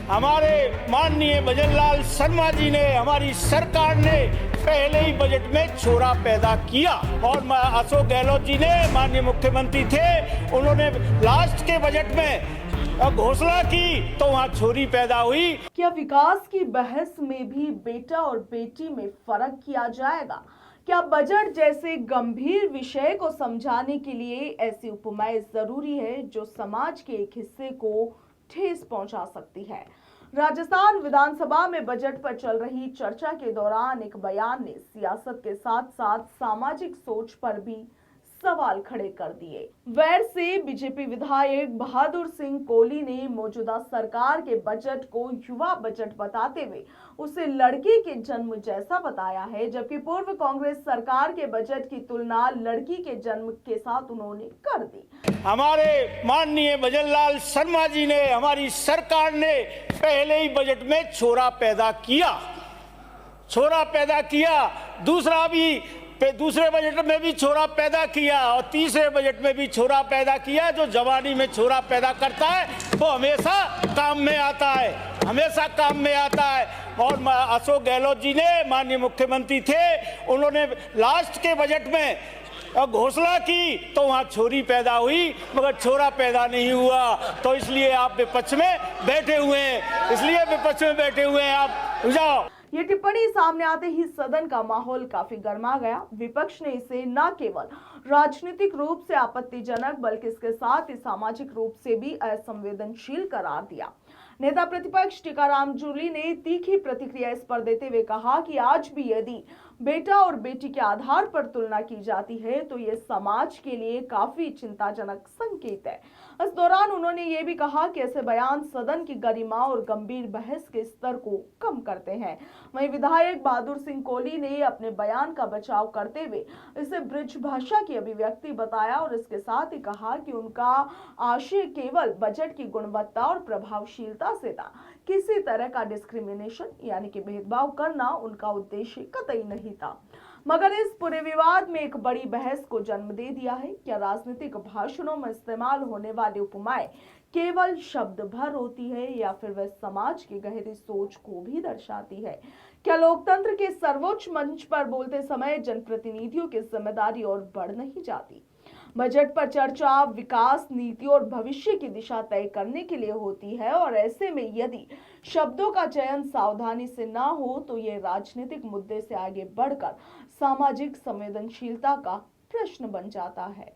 हमारे माननीय भजनलाल शर्मा जी ने, हमारी सरकार ने पहले ही बजट में छोरा पैदा किया और अशोक गहलोत जी ने, माननीय मुख्यमंत्री थे, उन्होंने लास्ट के बजट में घोषणा की तो वहाँ छोरी पैदा हुई। क्या विकास की बहस में भी बेटा और बेटी में फर्क किया जाएगा? क्या बजट जैसे गंभीर विषय को समझाने के लिए ऐसी उपमाएं जरूरी है जो समाज के एक हिस्से को ठेस पहुंचा सकती है? राजस्थान विधानसभा में बजट पर चल रही चर्चा के दौरान एक बयान ने सियासत के साथ साथ सामाजिक सोच पर भी सवाल खड़े कर दिए। वैर से बीजेपी विधायक बहादुर सिंह कोहली ने मौजूदा सरकार के बजट को युवा बजट बताते हुए उसे लड़की के जन्म जैसा बताया है, जबकि पूर्व कांग्रेस सरकार के बजट की तुलना लड़की के जन्म के साथ उन्होंने कर दी। हमारे माननीय भजनलाल शर्मा जी ने, हमारी सरकार ने पहले ही बजट में छोरा पैदा किया, दूसरा भी दूसरे बजट में भी छोरा पैदा किया और तीसरे बजट में भी छोरा पैदा किया। जो जवानी में छोरा पैदा करता है वो हमेशा काम में आता है, और अशोक गहलोत जी ने, माननीय मुख्यमंत्री थे, उन्होंने लास्ट के बजट में घोषणा की तो वहाँ छोरी पैदा हुई मगर छोरा पैदा नहीं हुआ। तो इसलिए आप विपक्ष में बैठे हुए हैं, आप जाओ। ये टिप्पणी सामने आते ही सदन का माहौल काफी गर्मा गया। विपक्ष ने इसे न केवल राजनीतिक रूप से आपत्तिजनक बल्कि इसके साथ ही सामाजिक रूप से भी असंवेदनशील करार दिया। नेता प्रतिपक्ष टीकाराम जूली ने तीखी प्रतिक्रिया इस पर देते हुए कहा कि आज भी यदि बेटा और बेटी के आधार पर तुलना की जाती है तो ये समाज के लिए काफी चिंताजनक संकेत है। इस दौरान उन्होंने ये भी कहा कि ऐसे बयान सदन की गरिमा और गंभीर बहस के स्तर को कम करते हैं। वहीं विधायक बहादुर सिंह कोहली ने अपने बयान का बचाव करते हुए इसे ब्रिज भाषा की अभिव्यक्ति बताया और इसके साथ ही कहा कि उनका आशय केवल बजट की गुणवत्ता और प्रभावशीलता से था। किसी तरह का डिस्क्रिमिनेशन यानी कि भेदभाव करना उनका उद्देश्य कतई नहीं था, मगर इस पूरे विवाद में एक बड़ी बहस को जन्म दे दिया है। क्या राजनीतिक भाषणों में इस्तेमाल होने वाली उपमाएं केवल शब्द भर होती है या फिर वह समाज की गहरी सोच को भी दर्शाती है? क्या लोकतंत्र के सर्वोच्च मंच पर बोलते समय जनप्रतिनिधियों की जिम्मेदारी और बढ़ नहीं जाती? बजट पर चर्चा विकास, नीति और भविष्य की दिशा तय करने के लिए होती है और ऐसे में यदि शब्दों का चयन सावधानी से ना हो तो ये राजनीतिक मुद्दे से आगे बढ़कर सामाजिक संवेदनशीलता का प्रश्न बन जाता है।